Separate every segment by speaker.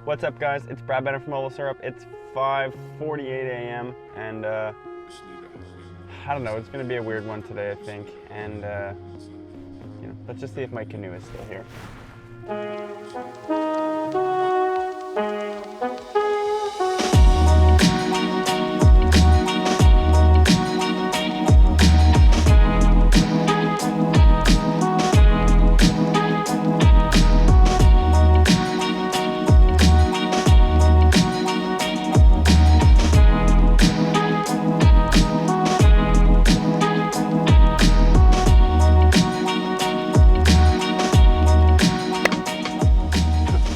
Speaker 1: What's up, guys? It's Brad Bennett from MobileSyrup. It's 5:48 a.m. and I don't know, it's gonna be a weird one today, I think. And let's just see if my canoe is still here.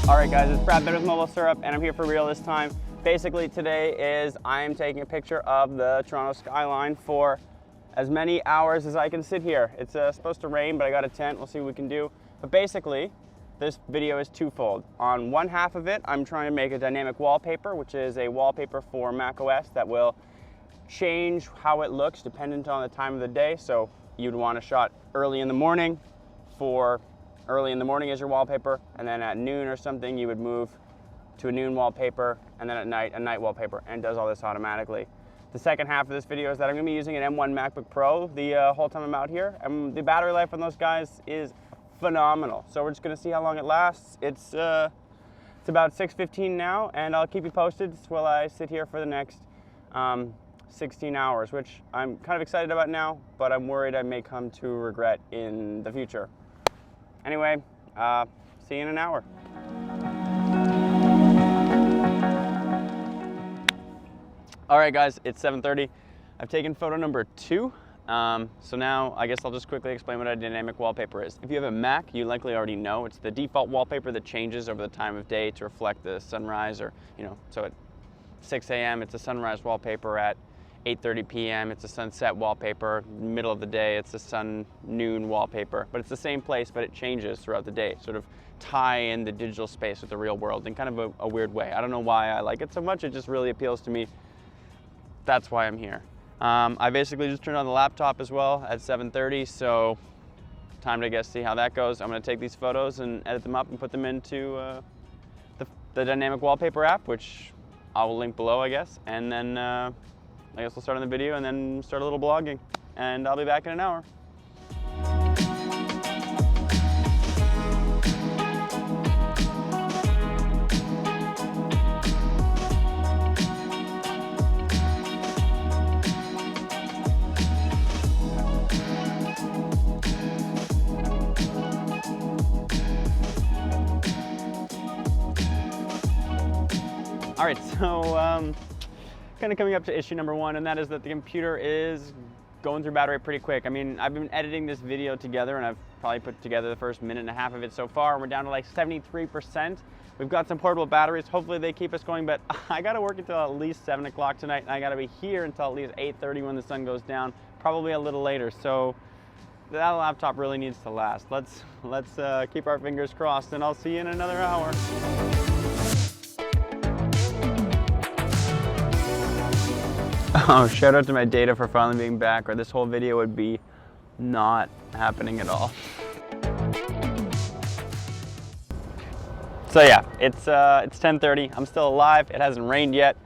Speaker 1: Alright guys, it's Brad Bennett with MobileSyrup and I'm here for real this time. Basically today is I am taking a picture of the Toronto skyline for as many hours as I can sit here. It's supposed to rain, but I got a tent, we'll see what we can do. But basically, this video is twofold. On one half of it, I'm trying to make a dynamic wallpaper, which is a wallpaper for macOS that will change how it looks dependent on the time of the day. So you'd want a shot early in the morning for early in the morning as your wallpaper, and then at noon or something you would move to a noon wallpaper, and then at night a night wallpaper, and does all this automatically. The second half of this video is that I'm going to be using an M1 MacBook Pro the whole time I'm out here, and the battery life on those guys is phenomenal. So we're just going to see how long it lasts. It's about 6:15 now, and I'll keep you posted while I sit here for the next 16 hours, which I'm kind of excited about now, but I'm worried I may come to regret in the future. Anyway, see you in an hour. All right, guys, it's 7:30. I've taken photo number 2. So now I guess I'll just quickly explain what a dynamic wallpaper is. If you have a Mac, you likely already know it's the default wallpaper that changes over the time of day to reflect the sunrise, or so at 6 a.m. it's a sunrise wallpaper, at 8:30 p.m. it's a sunset wallpaper, middle of the day it's a noon wallpaper, but it's the same place, but it changes throughout the day, sort of tie in the digital space with the real world in kind of a weird way. I don't know why I like it so much, it just really appeals to me. That's why I'm here. I basically just turned on the laptop as well at 7:30, so time to see how that goes. I'm gonna take these photos and edit them up and put them into the Dynamic Wallpaper app, which I will link below, I guess, and then I guess we'll start on the video and then start a little blogging, and I'll be back in an hour. All right, so kind of coming up to issue number 1, and that is that the computer is going through battery pretty quick. I mean, I've been editing this video together, and I've probably put together the first minute and a half of it so far, and we're down to like 73%. We've got some portable batteries. Hopefully they keep us going, but I gotta work until at least 7 o'clock tonight, and I gotta be here until at least 8:30 when the sun goes down, probably a little later. So that laptop really needs to last. Let's keep our fingers crossed, and I'll see you in another hour. Oh, shout out to my data for finally being back, or this whole video would be not happening at all. So yeah, it's 10:30. I'm still alive. It hasn't rained yet.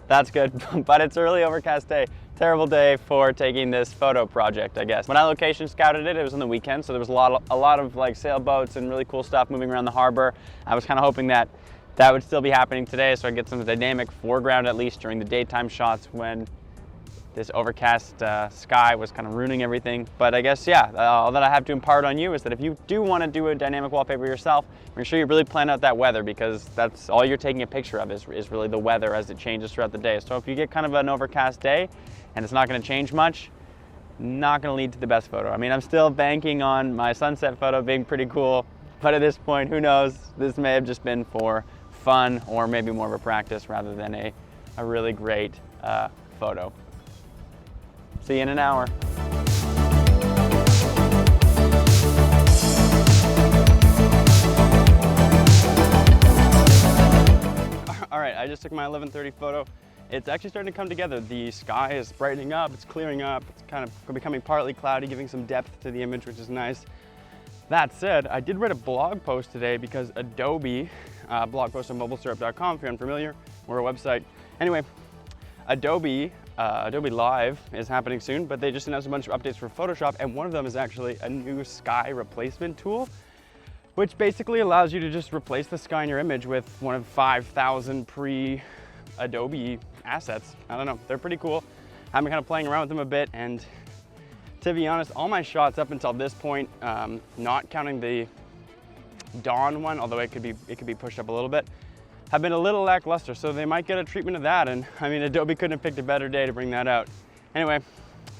Speaker 1: That's good, but it's a really overcast day. Terrible day for taking this photo project, I guess. When I location scouted it, it was on the weekend, so there was a lot of like sailboats and really cool stuff moving around the harbor. I was kind of hoping that would still be happening today, so I get some dynamic foreground at least during the daytime shots when this overcast sky was kind of ruining everything. But I guess, yeah, all that I have to impart on you is that if you do want to do a dynamic wallpaper yourself, make sure you really plan out that weather, because that's all you're taking a picture of is really the weather as it changes throughout the day. So if you get kind of an overcast day and it's not going to change much, not going to lead to the best photo. I mean, I'm still banking on my sunset photo being pretty cool, but at this point, who knows? This may have just been for fun, or maybe more of a practice rather than a really great photo. See you in an hour. All right, I just took my 11:30 photo. It's actually starting to come together. The sky is brightening up, it's clearing up, it's kind of becoming partly cloudy, giving some depth to the image, which is nice. That said, I did write a blog post today because Adobe blog post on MobileSyrup.com if you're unfamiliar. We're a website. Anyway, Adobe Live is happening soon, but they just announced a bunch of updates for Photoshop, and one of them is actually a new sky replacement tool, which basically allows you to just replace the sky in your image with one of 5,000 pre-Adobe assets. I don't know, they're pretty cool. I've been kind of playing around with them a bit, and to be honest, all my shots up until this point, not counting the dawn one, although it could be pushed up a little bit, have been a little lackluster, so they might get a treatment of that. And I mean, Adobe couldn't have picked a better day to bring that out. Anyway,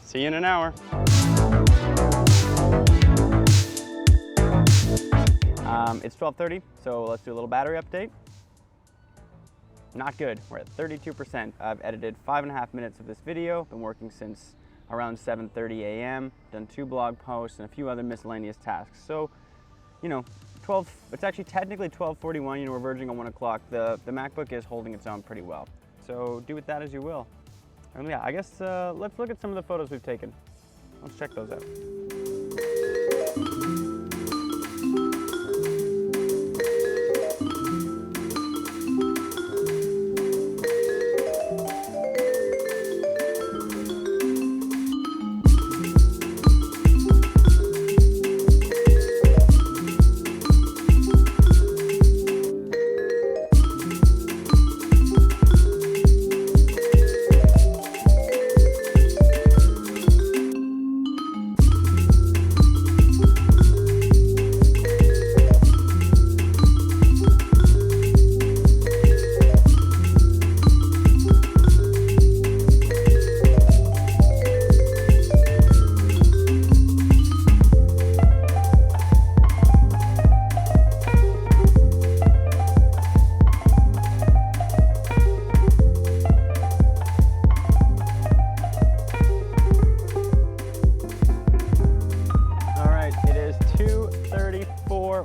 Speaker 1: see you in an hour. It's 12:30, so let's do a little battery update. Not good, we're at 32%. I've edited 5.5 minutes of this video, been working since around 7:30 a.m., done 2 blog posts and a few other miscellaneous tasks. So, you know, it's actually technically 12:41, you know, we're verging on 1 o'clock. The MacBook is holding its own pretty well. So do with that as you will. And yeah, I guess let's look at some of the photos we've taken. Let's check those out.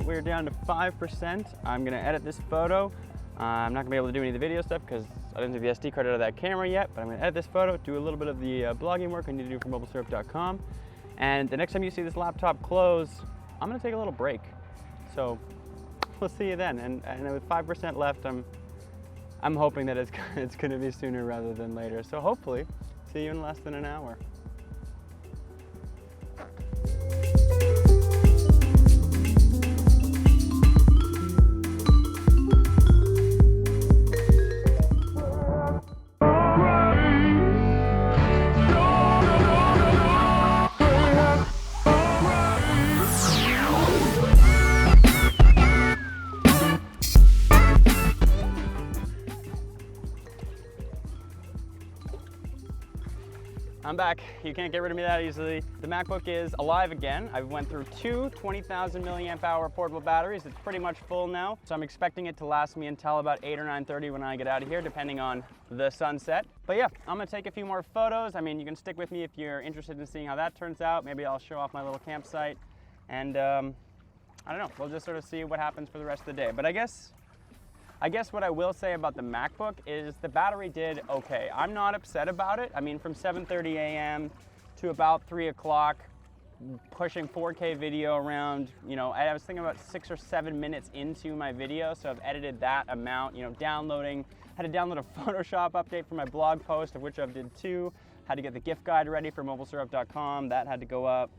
Speaker 1: We're down to 5%. I'm gonna edit this photo. I'm not gonna be able to do any of the video stuff because I didn't take the SD card out of that camera yet, but I'm gonna edit this photo, do a little bit of the blogging work I need to do for MobileSyrup.com. And the next time you see this laptop close, I'm gonna take a little break. So we'll see you then. And with 5% left, I'm hoping that it's gonna be sooner rather than later. So hopefully, see you in less than an hour. I'm back. You can't get rid of me that easily. The MacBook is alive again. I went through 2 20,000 milliamp hour portable batteries. It's pretty much full now. So I'm expecting it to last me until about 8 or 9:30 when I get out of here, depending on the sunset. But yeah, I'm gonna take a few more photos. I mean, you can stick with me if you're interested in seeing how that turns out. Maybe I'll show off my little campsite. And I don't know, we'll just sort of see what happens for the rest of the day. But I guess what I will say about the MacBook is the battery did okay. I'm not upset about it. I mean, from 7:30 a.m. to about 3 o'clock, pushing 4K video around, you know, I was thinking about 6 or 7 minutes into my video, so I've edited that amount, you know, had to download a Photoshop update for my blog post, of which I've did 2, had to get the gift guide ready for MobileSyrup.com, that had to go up.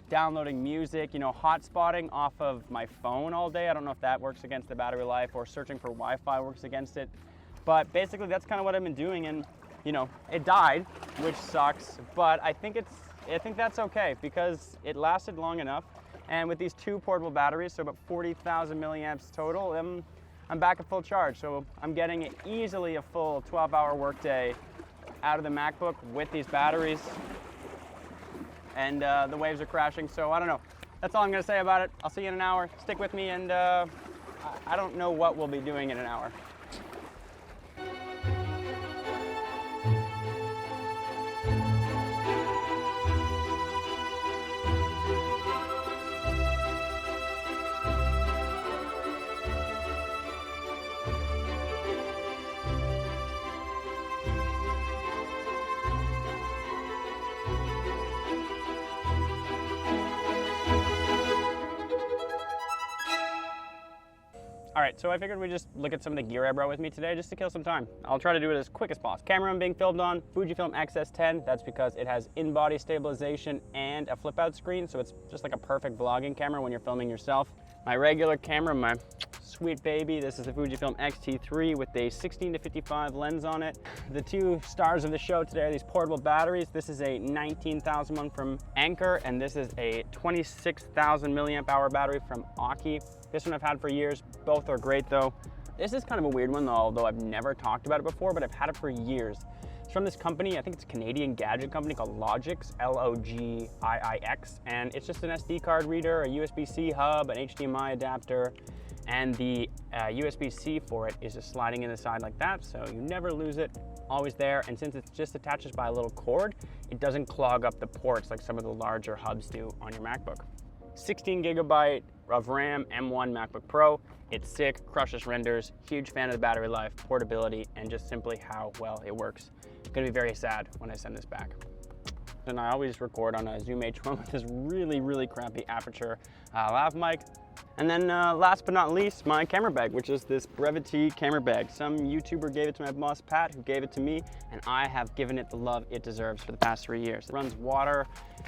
Speaker 1: Downloading music, you know, hotspotting off of my phone all day. I don't know if that works against the battery life, or searching for Wi-Fi works against it. But basically that's kind of what I've been doing, and you know, it died, which sucks, but I think that's okay because it lasted long enough. And with these 2 portable batteries, so about 40,000 milliamps total, I'm back at full charge. So I'm getting easily a full 12-hour workday out of the MacBook with these batteries. And the waves are crashing, so I don't know. That's all I'm gonna say about it. I'll see you in an hour. Stick with me, and I don't know what we'll be doing in an hour. All right, so I figured we'd just look at some of the gear I brought with me today just to kill some time. I'll try to do it as quick as possible. Camera I'm being filmed on, Fujifilm X-S10. That's because it has in-body stabilization and a flip-out screen, so it's just like a perfect vlogging camera when you're filming yourself. My regular camera, my sweet baby, this is the Fujifilm X-T3 with a 16-55 lens on it. The two stars of the show today are these portable batteries. This is a 19,000 one from Anker, and this is a 26,000 milliamp hour battery from Aukey. This one I've had for years. Both are great though. This is kind of a weird one though, although I've never talked about it before, but I've had it for years. It's from this company, I think it's a Canadian gadget company called Logix, L-O-G-I-I-X, and it's just an SD card reader, a USB-C hub, an HDMI adapter, and the USB-C for it is just sliding in the side like that, so you never lose it, always there. And since it just attaches by a little cord, it doesn't clog up the ports like some of the larger hubs do on your MacBook. 16 gigabyte of RAM, M1 MacBook Pro. It's sick, crushes renders, huge fan of the battery life, portability, and just simply how well it works. I'm gonna be very sad when I send this back. And I always record on a Zoom H1 with this really crappy aperture lav mic. And then last but not least, my camera bag, which is this Brevity camera bag. Some YouTuber gave it to my boss, Pat, who gave it to me, and I have given it the love it deserves for the past 3 years. It runs water.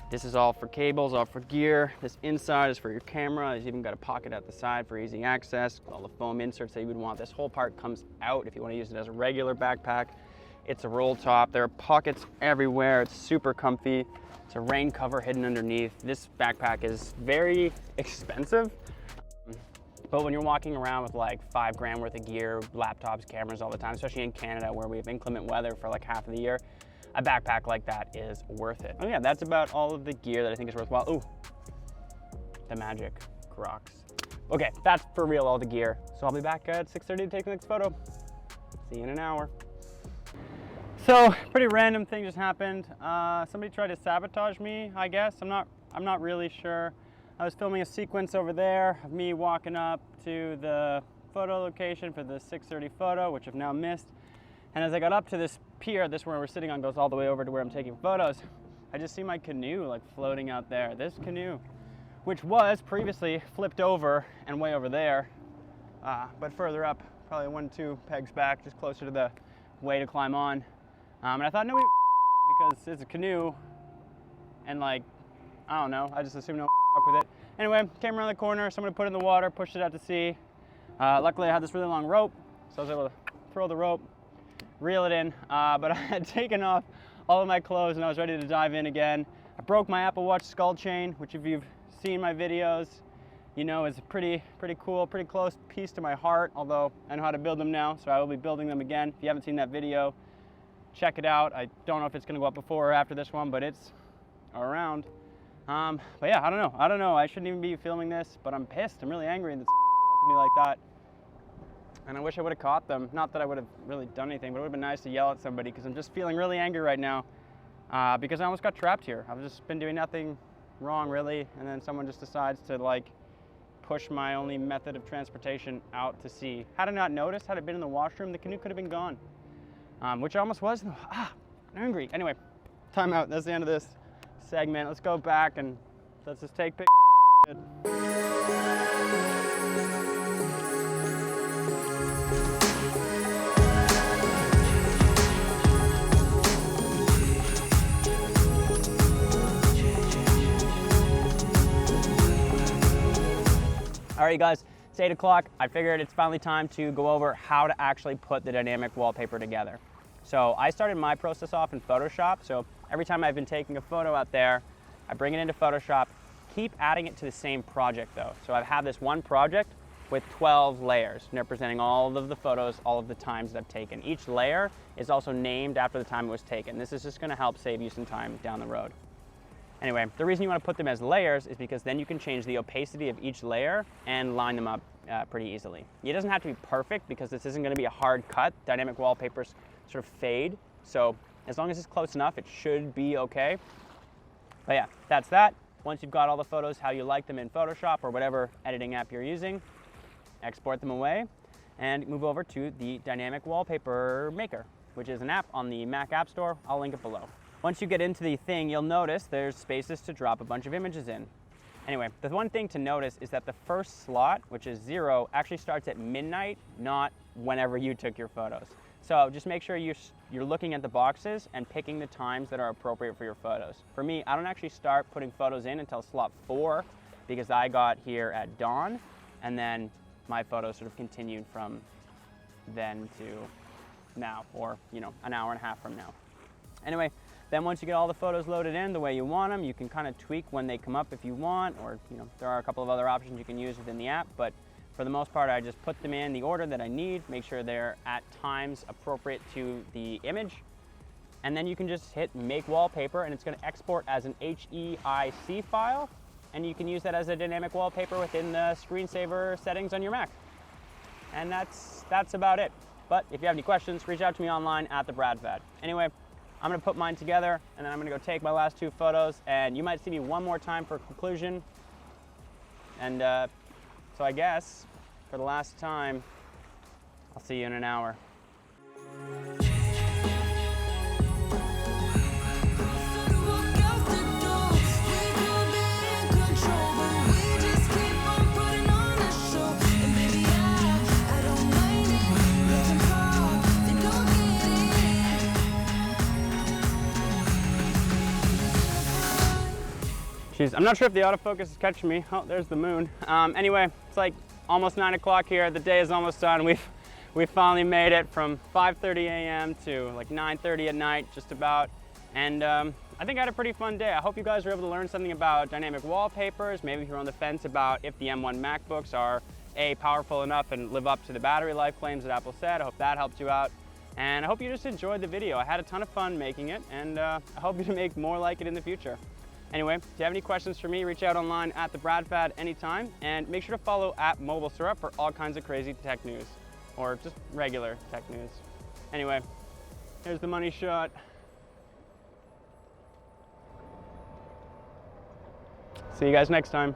Speaker 1: This is all for cables, all for gear. This inside is for your camera. It's even got a pocket at the side for easy access. All the foam inserts that you would want. This whole part comes out if you want to use it as a regular backpack. It's a roll top. There are pockets everywhere. It's super comfy. It's a rain cover hidden underneath. This backpack is very expensive. But when you're walking around with like $5 grand worth of gear, laptops, cameras all the time, especially in Canada where we have inclement weather for like half of the year, a backpack like that is worth it. Oh yeah, that's about all of the gear that I think is worthwhile. Ooh, the magic Crocs. Okay, that's for real all the gear. So I'll be back at 6:30 to take the next photo. See you in an hour. So pretty random thing just happened. Somebody tried to sabotage me, I guess. I'm not really sure. I was filming a sequence over there of me walking up to the photo location for the 6:30 photo, which I've now missed. And as I got up to this pier, this where we're sitting on goes all the way over to where I'm taking photos, I just see my canoe like floating out there. This canoe, which was previously flipped over and way over there, but further up, probably 1-2 pegs back, just closer to the way to climb on. And I thought nobody would because it's a canoe, and like, I don't know, I just assumed no fuck with it. Anyway, came around the corner, someone put it in the water, pushed it out to sea. Luckily I had this really long rope, so I was able to throw the rope, reel it in, but I had taken off all of my clothes and I was ready to dive in again. I broke my Apple Watch skull chain, which if you've seen my videos, you know is a pretty cool, pretty close piece to my heart, although I know how to build them now, so I will be building them again. If you haven't seen that video, check it out. I don't know if it's gonna go up before or after this one, but it's around. But yeah, I don't know. I shouldn't even be filming this, but I'm pissed. I'm really angry that me like that. And I wish I would have caught them. Not that I would have really done anything, but it would have been nice to yell at somebody because I'm just feeling really angry right now because I almost got trapped here. I've just been doing nothing wrong really, and then someone just decides to like push my only method of transportation out to sea. Had I not noticed, had I been in the washroom, the canoe could have been gone, which I almost was. I'm angry. Anyway, time out. That's the end of this segment. Let's go back and let's just take pictures. All right, you guys, it's 8 o'clock. I figured it's finally time to go over how to actually put the dynamic wallpaper together. So I started my process off in Photoshop. So every time I've been taking a photo out there, I bring it into Photoshop, keep adding it to the same project though. So I have this one project with 12 layers representing all of the photos, all of the times that I've taken. Each layer is also named after the time it was taken. This is just gonna help save you some time down the road. Anyway, the reason you wanna put them as layers is because then you can change the opacity of each layer and line them up pretty easily. It doesn't have to be perfect because this isn't gonna be a hard cut. Dynamic wallpapers sort of fade. So as long as it's close enough, it should be okay. But yeah, that's that. Once you've got all the photos how you like them in Photoshop or whatever editing app you're using, export them away and move over to the Dynamic Wallpaper Maker, which is an app on the Mac App Store. I'll link it below. Once you get into the thing, you'll notice there's spaces to drop a bunch of images in. Anyway, the one thing to notice is that the first slot, which is 0, actually starts at midnight, not whenever you took your photos. So just make sure you're looking at the boxes and picking the times that are appropriate for your photos. For me, I don't actually start putting photos in until slot 4 because I got here at dawn, and then my photos sort of continued from then to now, or an hour and a half from now. Anyway, then once you get all the photos loaded in the way you want them, you can kind of tweak when they come up if you want, or there are a couple of other options you can use within the app, but for the most part, I just put them in the order that I need, make sure they're at times appropriate to the image, and then you can just hit make wallpaper, and it's going to export as an HEIC file, and you can use that as a dynamic wallpaper within the screensaver settings on your Mac. And that's about it. But if you have any questions, reach out to me online at the Bradfad. Anyway, I'm gonna put mine together, and then I'm gonna go take my last 2 photos, and you might see me one more time for conclusion. And so I guess for the last time, I'll see you in an hour. Jeez, I'm not sure if the autofocus is catching me. Oh, there's the moon. Anyway, it's like almost 9 o'clock here. The day is almost done. We've finally made it from 5:30 a.m. to like 9:30 at night, just about. And I think I had a pretty fun day. I hope you guys were able to learn something about dynamic wallpapers. Maybe if you're on the fence about if the M1 MacBooks are powerful enough and live up to the battery life claims that Apple said. I hope that helped you out. And I hope you just enjoyed the video. I had a ton of fun making it, and I hope you make more like it in the future. Anyway, if you have any questions for me, reach out online at the Bradfad anytime, and make sure to follow at MobileSyrup for all kinds of crazy tech news, or just regular tech news. Anyway, here's the money shot. See you guys next time.